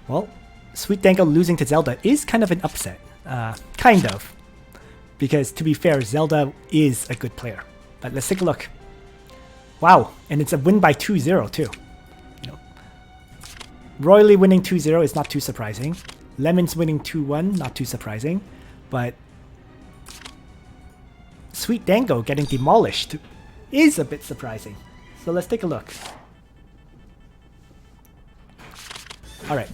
Well, SweetDango losing to Zelda is kind of an upset. Kind of. Because to be fair, Zelda is a good player. But let's take a look. Wow, and it's a win by 2-0 too. You know, royally winning 2-0 is not too surprising. Lemon's winning 2-1, not too surprising. But SweetDango getting demolished is a bit surprising. So let's take a look. Alright.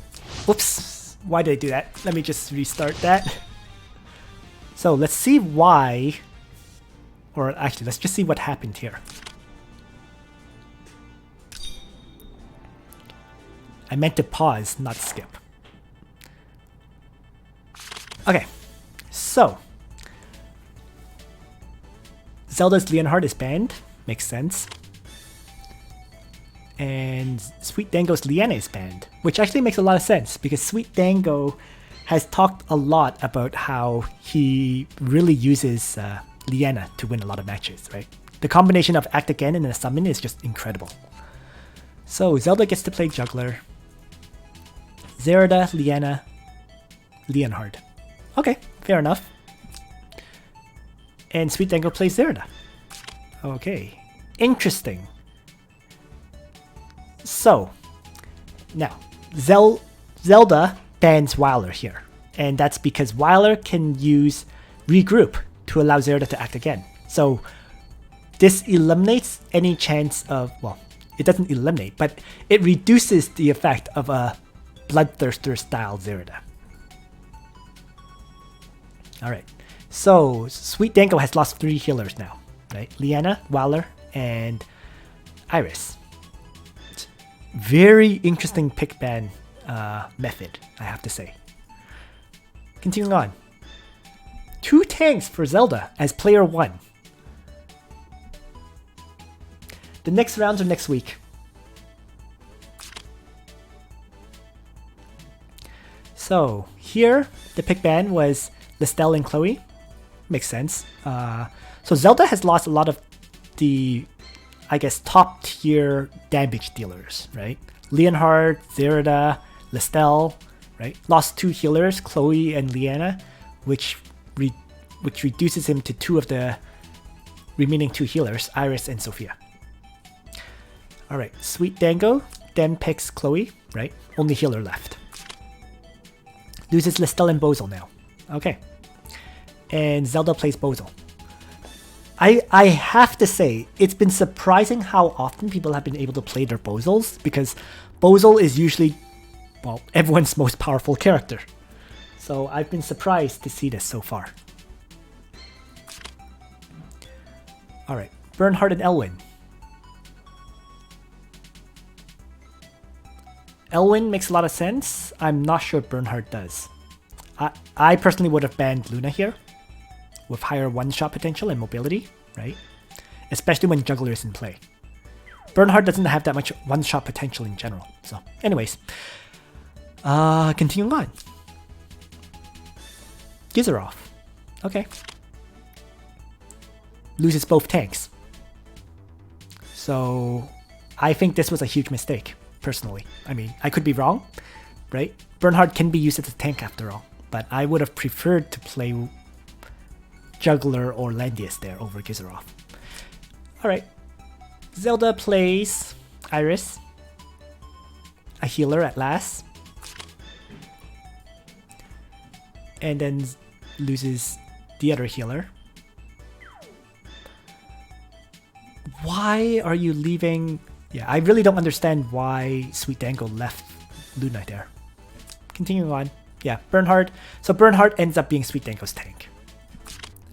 Whoops. Why did I do that? Let me just restart that. So let's see why, or actually let's just see what happened here. I meant to pause, not skip. Okay, so Zelda's Leonhard is banned, makes sense. And SweetDango's Leanna is banned, which actually makes a lot of sense because SweetDango has talked a lot about how he really uses Leanna to win a lot of matches, right? The combination of Act Again and a summon is just incredible. So Zelda gets to play Juggler, Zerida, Leanna, Leonhard. Okay, fair enough. And SweetDango plays Zerida. Okay, interesting. So, now, Zelda bans Wyler here. And that's because Wyler can use Regroup to allow Zerida to act again. So, this eliminates any chance of, well, it doesn't eliminate, but it reduces the effect of a Bloodthirster style Zerida. Alright, so SweetDango has lost 3 healers now, right? Leanna, Wyler, and Iris. Very interesting pick ban method, I have to say. Continuing on. 2 tanks for Zelda as player 1. The next rounds are next week. So here, the pick ban was Listel and Chloe. Makes sense. So Zelda has lost a lot of the, I guess, top tier damage dealers, right? Leonhard, Zerida, Listel, right? Lost 2 healers, Chloe and Leanna, which reduces him to 2 of the remaining 2 healers, Iris and Sophia. Alright, SweetDango then picks Chloe, right? Only healer left. Loses Listel and Bozel now. Okay. And Zelda plays Bozel. I have to say, it's been surprising how often people have been able to play their Bozels, because Bozel is usually, well, everyone's most powerful character. So I've been surprised to see this so far. Alright, Bernhard and Elwyn. Elwyn makes a lot of sense. I'm not sure Bernhard does. I personally would have banned Luna here, with higher one-shot potential and mobility, right? Especially when Juggler is in play. Bernhard doesn't have that much one-shot potential in general. So, anyways. Continuing on. Gizerov. Okay. Loses both tanks. So, I think this was a huge mistake, personally. I mean, I could be wrong, right? Bernhard can be used as a tank after all, but I would have preferred to play Juggler or Landius there over Gizerov. Alright. Zelda plays Iris. A healer at last. And then loses the other healer. Why are you leaving? Yeah, I really don't understand why SweetDango left Luna there. Continuing on. Yeah, Bernhard. So Bernhard ends up being SweetDango's tank,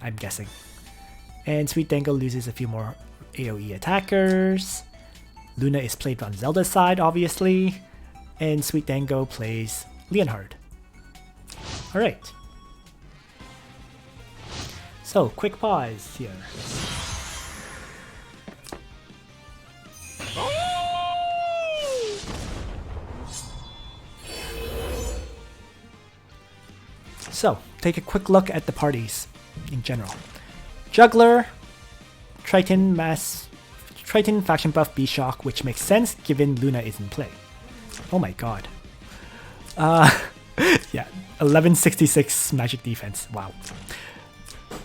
I'm guessing. And SweetDango loses a few more AoE attackers. Luna is played on Zelda's side, obviously. And SweetDango plays Leonhard. Alright. So, quick pause here. So, take a quick look at the parties in general. Juggler, Triton faction buff B-Shock, which makes sense given Luna is in play. Oh my god. Yeah, 1166 magic defense. Wow.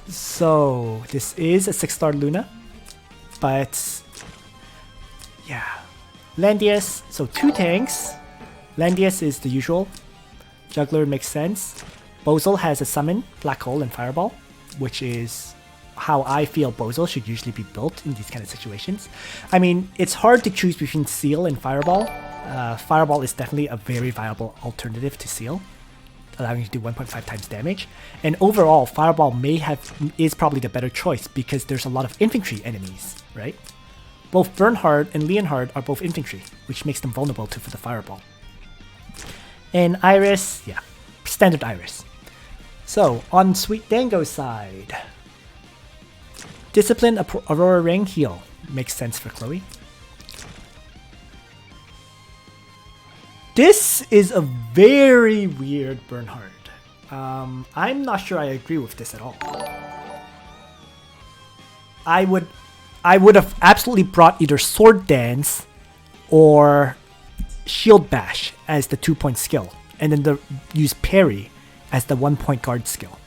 So this is a 6-star Luna, but yeah, Landius. So 2 tanks. Landius is the usual. Juggler makes sense. Bozil has a summon, Black Hole, and Fireball, which is how I feel Bozil should usually be built in these kind of situations. I mean, it's hard to choose between Seal and Fireball. Fireball is definitely a very viable alternative to Seal, allowing you to do 1.5 times damage. And overall, Fireball is probably the better choice because there's a lot of infantry enemies, right? Both Bernhard and Leonhard are both infantry, which makes them vulnerable for the Fireball. And Iris, yeah, standard Iris. So, on SweetDango's side, Discipline, Aurora Ring, Heal. Makes sense for Chloe. This is a very weird Bernhard. I'm not sure I agree with this at all. I would have absolutely brought either Sword Dance or Shield Bash as the 2-point skill, and then use Parry as the 1-point guard skill.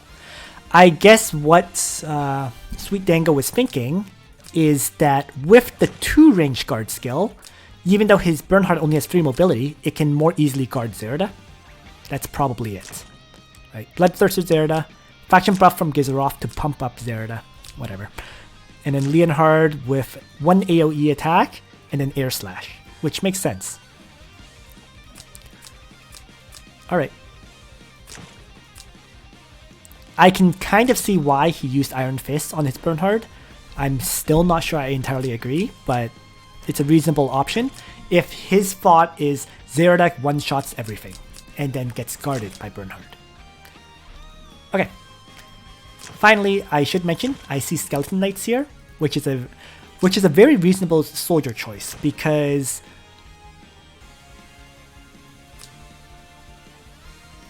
I guess what SweetDango was thinking is that with the 2-range guard skill, even though his Bernhard only has 3 mobility, it can more easily guard Zerda. That's probably it. Right? Bloodthirster Zerda, faction buff from Gizaroth to pump up Zerda, whatever. And then Leonhard with 1 AoE attack and then Air Slash, which makes sense. Alright. I can kind of see why he used Iron Fist on his Bernhard. I'm still not sure I entirely agree, but it's a reasonable option if his thought is Zeradak one-shots everything and then gets guarded by Bernhard. Okay. Finally, I should mention I see Skeleton Knights here, which is a very reasonable soldier choice because,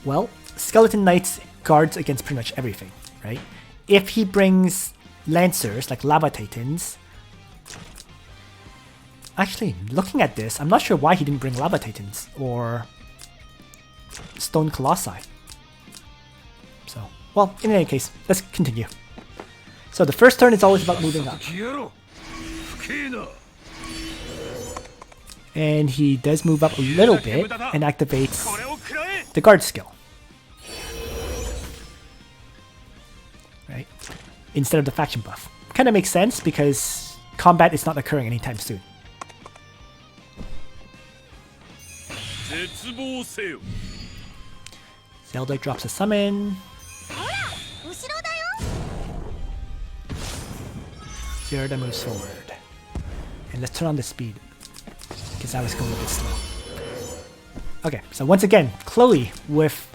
well, Skeleton Knights guards against pretty much everything, right? If he brings Lancers like Lava Titans, actually, looking at this, I'm not sure why he didn't bring Lava Titans or Stone Colossi. So, well, in any case, let's continue. So the first turn is always about moving up. And he does move up a little bit and activates the guard skill. Right? Instead of the faction buff. Kind of makes sense because combat is not occurring anytime soon. Zelda drops a summon. Zerda moves forward. And let's turn on the speed, because I was going a bit slow. Okay, so once again, Chloe with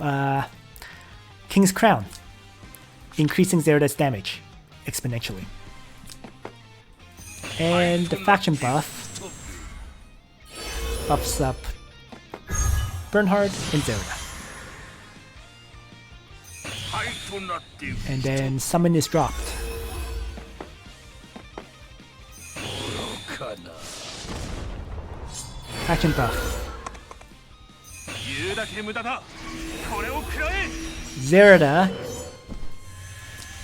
King's Crown, increasing Zerda's damage exponentially. And the faction buff buffs up Bernhard and Zerda. And then summon is dropped. Faction buff. Zerda.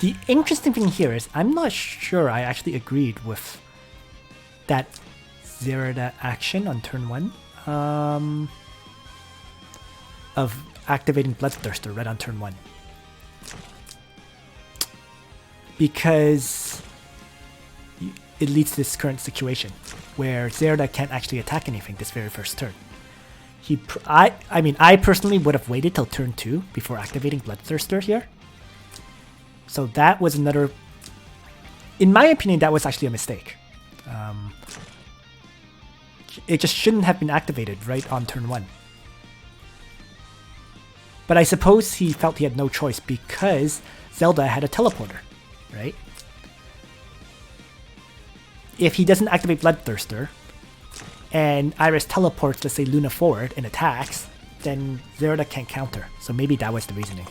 The interesting thing here is I'm not sure I actually agreed with that Zerda action on turn 1. Of activating Bloodthirster right on turn 1. Because it leads to this current situation where Zerda can't actually attack anything this very first turn. I mean, I personally would have waited till turn 2 before activating Bloodthirster here. So that was another... In my opinion, that was actually a mistake. It just shouldn't have been activated right on turn 1. But I suppose he felt he had no choice because Zelda had a teleporter, right? If he doesn't activate Bloodthirster, and Iris teleports, let's say, Luna forward and attacks, then Zerda can't counter. So maybe that was the reasoning.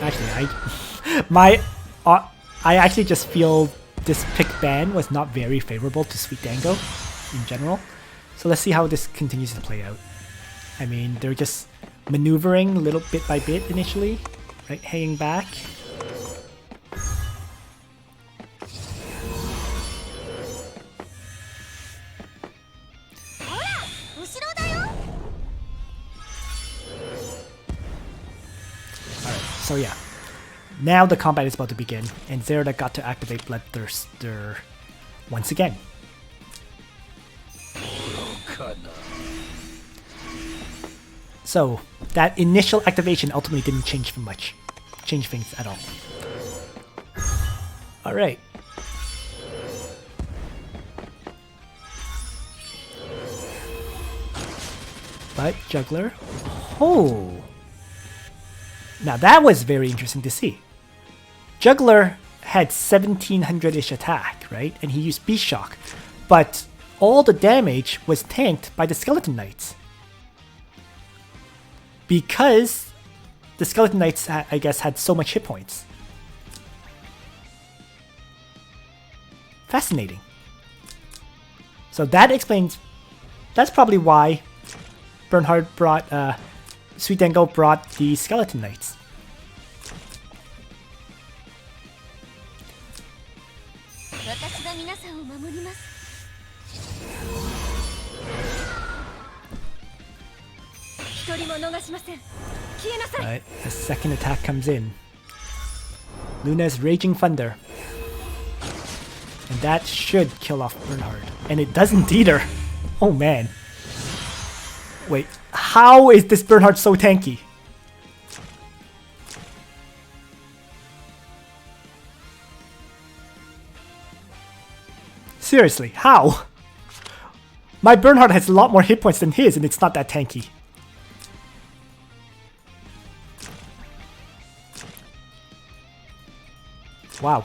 Actually, I actually just feel this pick ban was not very favorable to SweetDango in general. So let's see how this continues to play out. I mean, they're just maneuvering little bit by bit initially, right? Hanging back. So yeah, now the combat is about to begin, and Zelda got to activate Bloodthirster once again. So that initial activation ultimately didn't change things at all. All right. But Juggler, oh. Now that was very interesting to see. Juggler had 1700-ish attack, right? And he used Beast Shock. But all the damage was tanked by the Skeleton Knights. Because the Skeleton Knights, I guess, had so much hit points. Fascinating. So that explains... That's probably why Bernhard brought... SweetDango brought the Skeleton Knights. Right, the second attack comes in. Luna's Raging Thunder. And that should kill off Bernhard. And it doesn't either. Oh man. Wait, how is this Bernhard so tanky? Seriously, how? My Bernhard has a lot more hit points than his and it's not that tanky. Wow.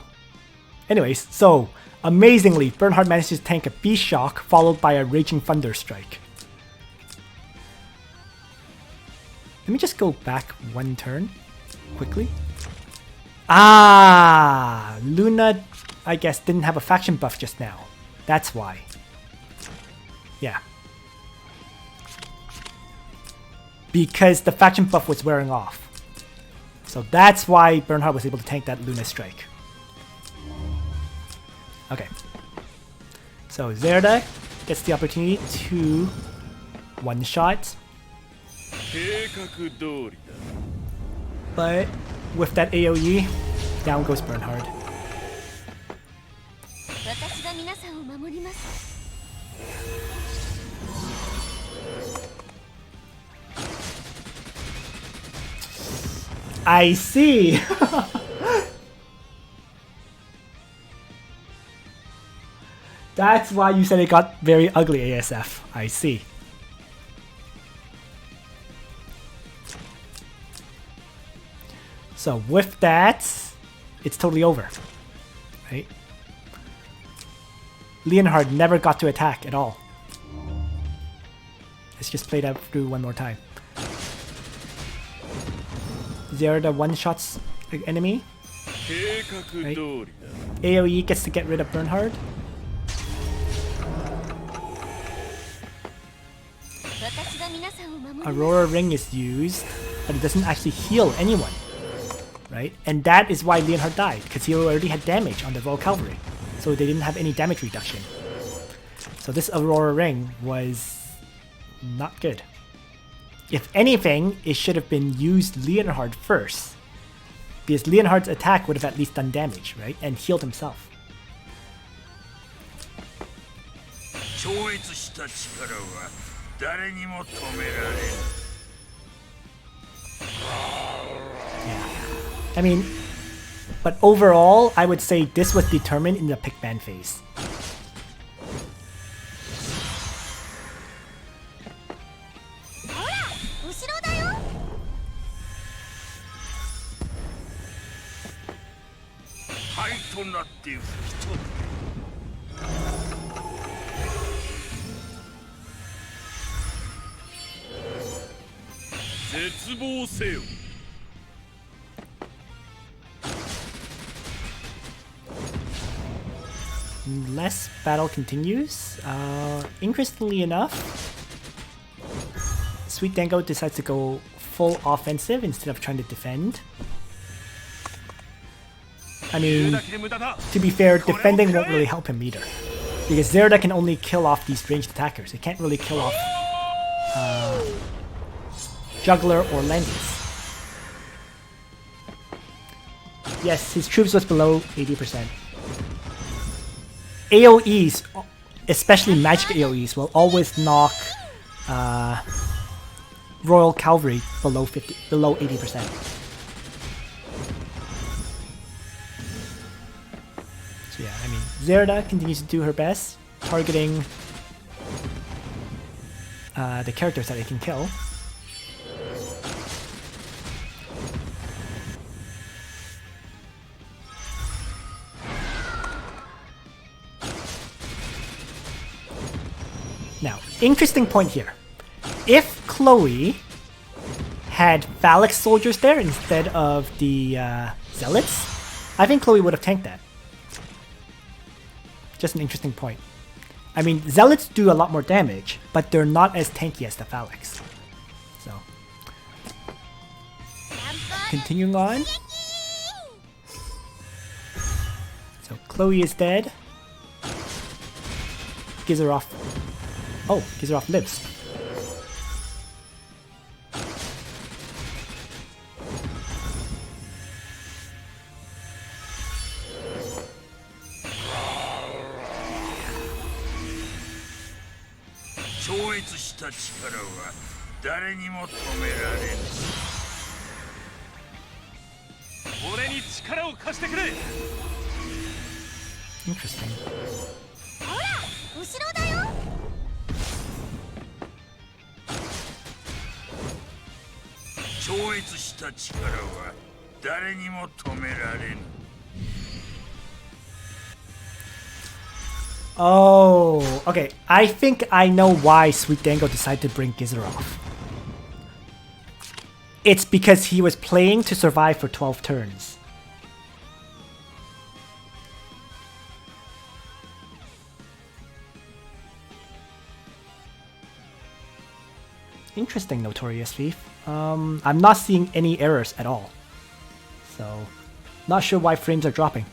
Anyways, so amazingly, Bernhard managed to tank a Beast Shock followed by a Raging Thunder Strike. Let me just go back one turn quickly. Ah, Luna, I guess, didn't have a faction buff just now. That's why. Yeah. Because the faction buff was wearing off. So that's why Bernhard was able to tank that Luna strike. Okay. So Zelda gets the opportunity to one-shot. But with that AoE, down goes Bernhard. I see! That's why you said it got very ugly, ASF. I see. So with that, it's totally over, right? Leonhard never got to attack at all. Let's just play that through one more time. Zelda one-shots the enemy. Right? AoE gets to get rid of Bernhard. Aurora Ring is used, but it doesn't actually heal anyone. Right? And that is why Leonhard died, because he already had damage on the Royal Cavalry. So they didn't have any damage reduction. So this Aurora Ring was not good. If anything, it should have been used Leonhard first. Because Leonhard's attack would have at least done damage, right? And healed himself. Yeah. I mean, but overall, I would say this was determined in the pick ban phase. unless battle continues. Interestingly enough, SweetDango decides to go full offensive instead of trying to defend. I mean, to be fair, defending won't really help him either, because Zelda can only kill off these ranged attackers. It can't really kill off Juggler or Langrisser. Yes, his troops was below 80%. AoEs, especially magic AoEs, will always knock Royal Cavalry below 80%. So yeah, I mean, Zelda continues to do her best, targeting the characters that it can kill. Now, interesting point here. If Chloe had phalanx soldiers there instead of the zealots, I think Chloe would have tanked that. Just an interesting point. I mean, zealots do a lot more damage, but they're not as tanky as the phalanx. So, continuing on. So Chloe is dead. Gizaroff. Oh, Gizaroff lives. Interesting. Oh, okay. I think I know why SweetDango decided to bring Gizaroff. It's because he was playing to survive for 12 turns. Interesting, Notorious Thief. I'm not seeing any errors at all. So, not sure why frames are dropping.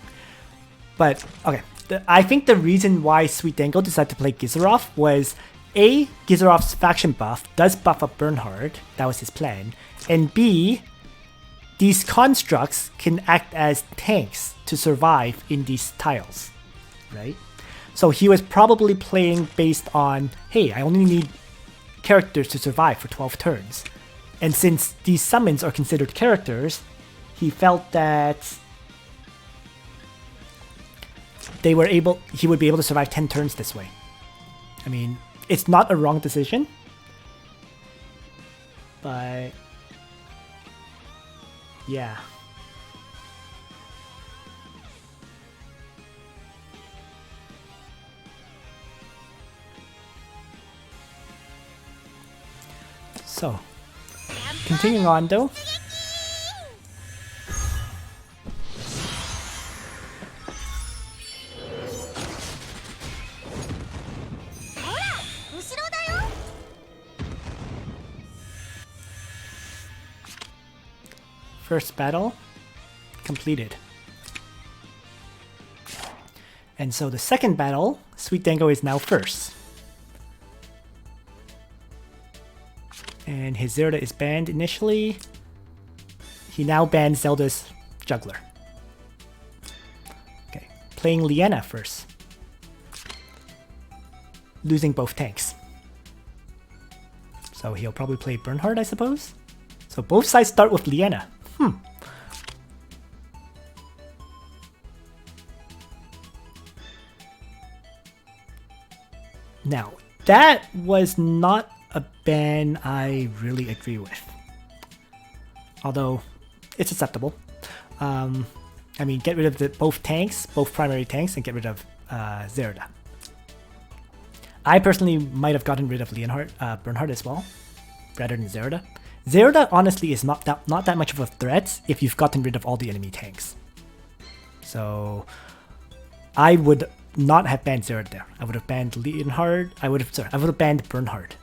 But, okay. I think the reason why SweetDango decided to play Gizaroff was A, Gizaroff's faction buff does buff up Bernhard, that was his plan, and B, these constructs can act as tanks to survive in these tiles, right? So he was probably playing based on, hey, I only need characters to survive for 12 turns. And since these summons are considered characters, he felt that he would be able to survive 10 turns this way. I mean, it's not a wrong decision, but yeah. So, continuing on though. First battle completed. And so the second battle, SweetDango is now first. And his Zelda is banned initially. He now bans Zelda's Juggler. Okay, playing Liena first. Losing both tanks. So he'll probably play Bernhard, I suppose? So both sides start with Liena. Now, that was not a ban I really agree with. Although, it's acceptable. I mean, get rid of both tanks, both primary tanks, and get rid of Zelda. I personally might have gotten rid of Bernhard as well, rather than Zelda. Zelda, honestly, is not that much of a threat if you've gotten rid of all the enemy tanks. So, I would not have banned Zera there. I would have banned Leonhard. I would have banned Bernhard.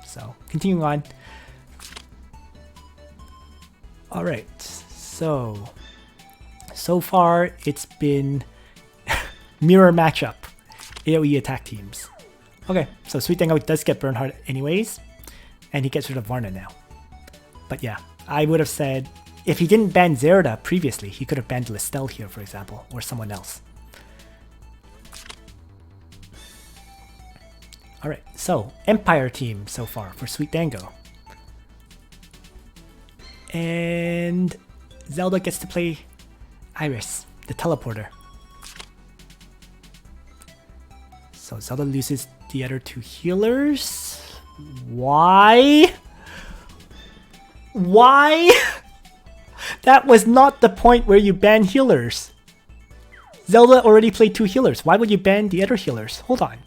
So continuing on. All right. So far it's been mirror matchup, AoE attack teams. Okay, so SweetDango does get Bernhard anyways, and he gets rid of Varna now. But yeah, I would have said if he didn't ban Zerda previously, he could have banned Listel here, for example, or someone else. Alright, so Empire team so far for SweetDango. And Zelda gets to play Iris, the teleporter. So Zelda loses the other two healers. Why? Why? That was not the point where you ban healers. Zelda already played two healers. Why would you ban the other healers? Hold on.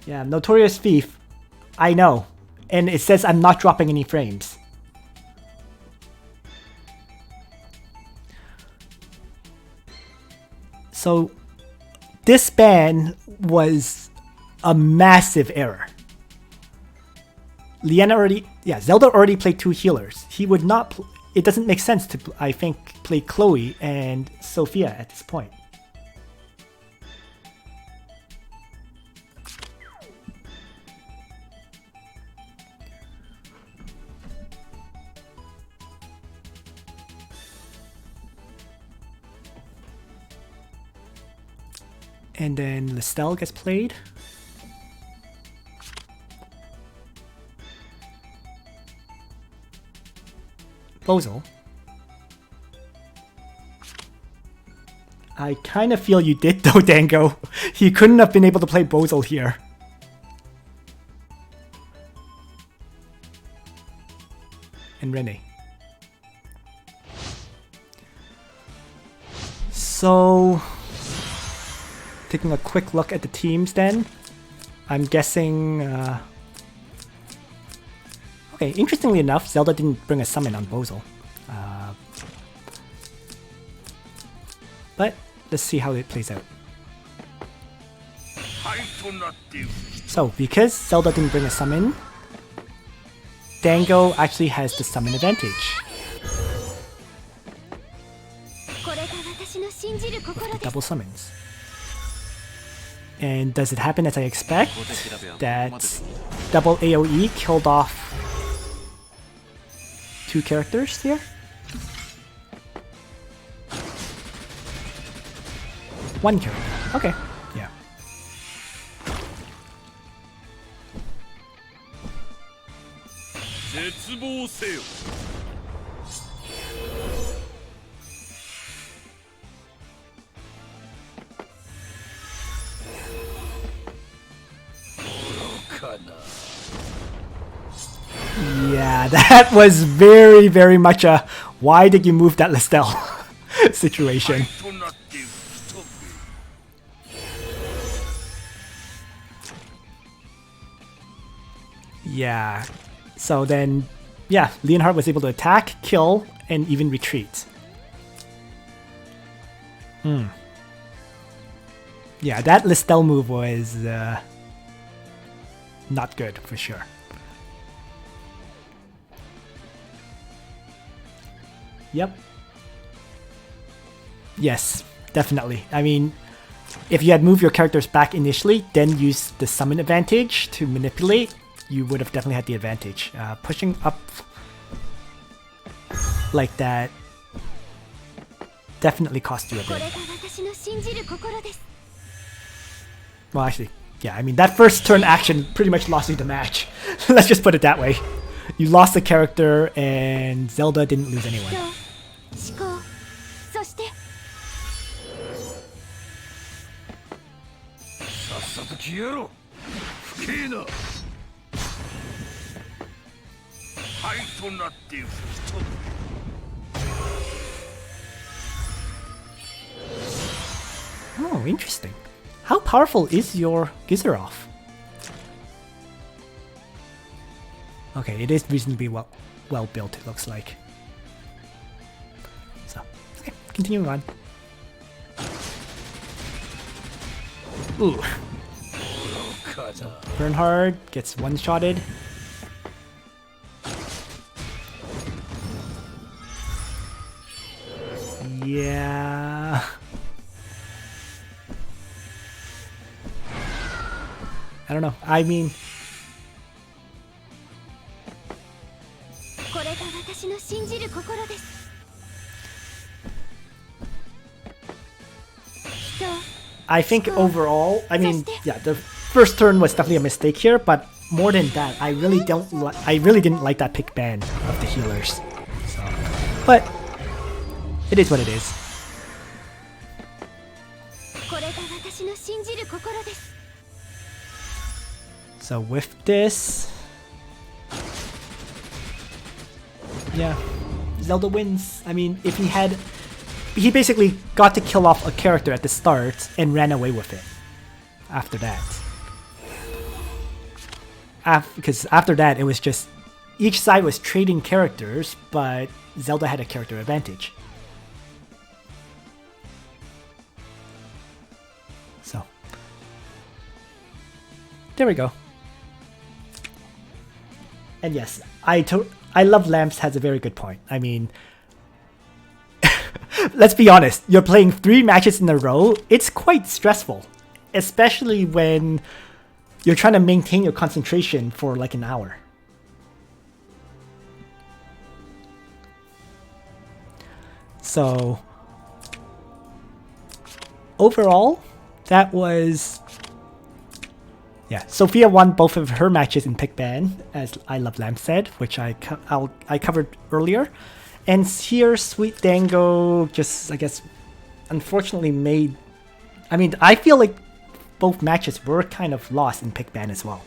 Yeah, Notorious Thief. I know. And it says I'm not dropping any frames. So this ban was a massive error. Zelda already played two healers. He would not, it doesn't make sense to, I think, play Chloe and Sophia at this point. And then Listel gets played. Bozel. I kind of feel you did though, Dango. He couldn't have been able to play Bozel here. And Rene. So, taking a quick look at the teams then. I'm guessing... Okay, interestingly enough, Zelda didn't bring a summon on Bozel. But let's see how it plays out. So, because Zelda didn't bring a summon, Dango actually has the summon advantage. With the double summons. And does it happen as I expect? That double AoE killed off two characters here? One character. Okay. Yeah. Yeah, that was very, very much a why did you move that Listel situation. Yeah, so then, yeah, Leonhard was able to attack, kill, and even retreat. Yeah, that Listel move was not good for sure. Yep. Yes, definitely. I mean, if you had moved your characters back initially, then use the summon advantage to manipulate, you would have definitely had the advantage. Pushing up like that definitely cost you a bit. Well, actually, yeah, I mean, that first turn action pretty much lost you the match. Let's just put it that way. You lost the character and Zelda didn't lose anyone. Oh, interesting. How powerful is your Gizzeroff? Okay, it is reasonably well built, it looks like. So, okay, continuing on. Ooh. So Bernhard gets one-shotted. Yeah. I don't know. I mean, I think overall, I mean, yeah, the first turn was definitely a mistake here, but more than that, I really didn't like that pick ban of the healers. So, but it is what it is. So with this, yeah, Zelda wins. I mean, if he basically got to kill off a character at the start and ran away with it after that. Because after that, it was just each side was trading characters, but Zelda had a character advantage. So there we go. And yes, I love Lamps has a very good point. I mean, let's be honest, you're playing 3 matches in a row, it's quite stressful. Especially when you're trying to maintain your concentration for like an hour. So, overall, that was... Yeah, Sophia won both of her matches in pick ban, as I Love Lamp said, which I covered earlier. And here, SweetDango just, I guess, unfortunately made... I mean, I feel like both matches were kind of lost in pick ban as well.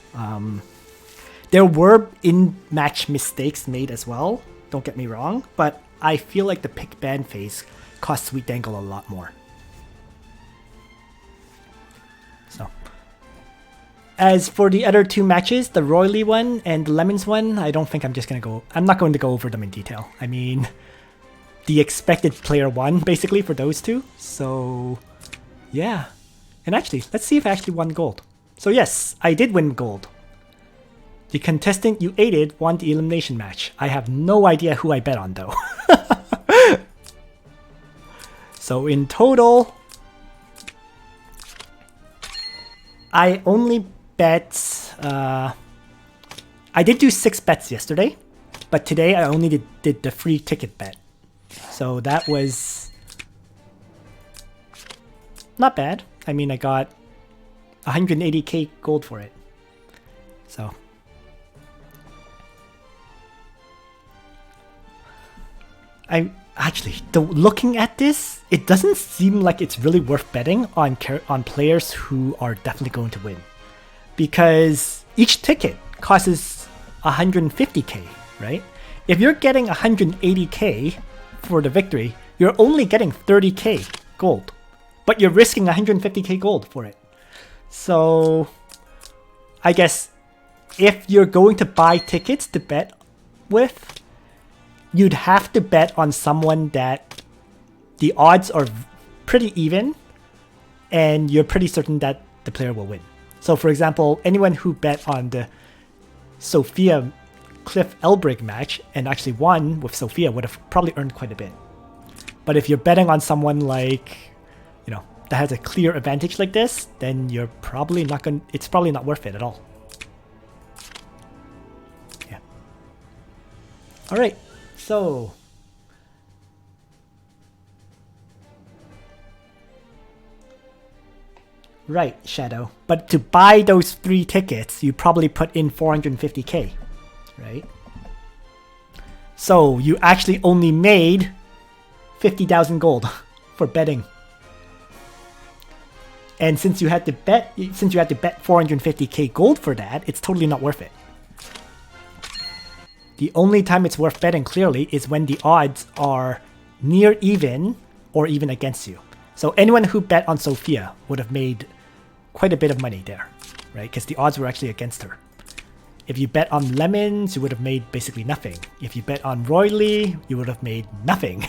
There were in-match mistakes made as well, don't get me wrong, but I feel like the pick ban phase cost SweetDango a lot more. So, as for the other 2 matches, the Royally one and the Lemons one, I don't think I'm not going to go over them in detail. I mean, the expected player won, basically, for those 2. So, yeah. And actually, let's see if I actually won gold. So yes, I did win gold. The contestant you aided won the elimination match. I have no idea who I bet on, though. So in total, I only bet... I did do 6 bets yesterday, but today I only did the free ticket bet. So that was not bad. I mean, I got 180k gold for it. So I actually, looking at this, it doesn't seem like it's really worth betting on players who are definitely going to win, because each ticket costs 150k, right? If you're getting 180k for the victory, you're only getting 30k gold, but you're risking 150k gold for it. So I guess if you're going to buy tickets to bet with, you'd have to bet on someone that the odds are pretty even and you're pretty certain that the player will win. So for example, anyone who bet on the Sophia Cliff Elbrig match and actually won with Sophia would have probably earned quite a bit. But if you're betting on someone like, you know, that has a clear advantage like this, then you're probably not going, it's probably not worth it at all. Yeah. All right. So right, Shadow. But to buy those 3 tickets, you probably put in 450k, right? So you actually only made 50,000 gold for betting. And since you had to bet 450k gold for that, it's totally not worth it. The only time it's worth betting clearly is when the odds are near even or even against you. So anyone who bet on Sophia would have made quite a bit of money there, right? Because the odds were actually against her. If you bet on lemons, you would have made basically nothing. If you bet on royally, you would have made nothing.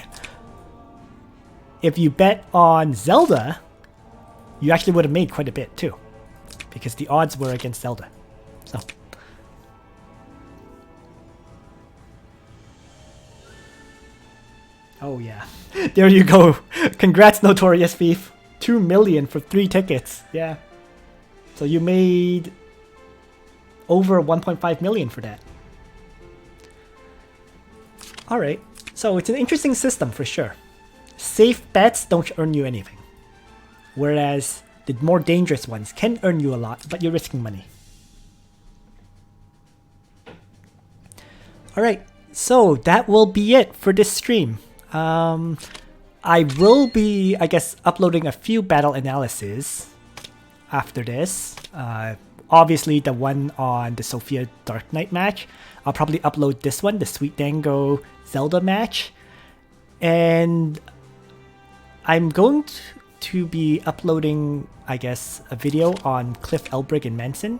If you bet on Zelda, you actually would have made quite a bit too, because the odds were against Zelda. So. Oh yeah, there you go. Congrats, Notorious Thief. 2 million for 3 tickets. Yeah. So you made over 1.5 million for that. Alright, so it's an interesting system for sure. Safe bets don't earn you anything, whereas the more dangerous ones can earn you a lot, but you're risking money. Alright, so that will be it for this stream. I will be, I guess, uploading a few battle analyses after this. Obviously the one on the Sophia Dark Knight match. I'll probably upload this one, the SweetDango Zelda match. And I'm going to be uploading, I guess, a video on Cliff Elbrig and Manson,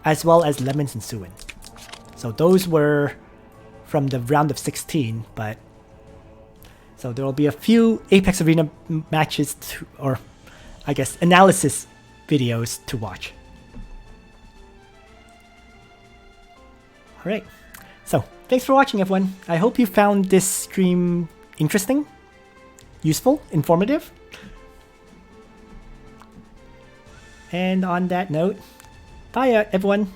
as well as Lemons and Suin. So those were from the round of 16, but so there will be a few Apex Arena matches to, or I guess analysis videos to watch. Alright, so thanks for watching everyone. I hope you found this stream interesting, useful, informative. And on that note, bye everyone.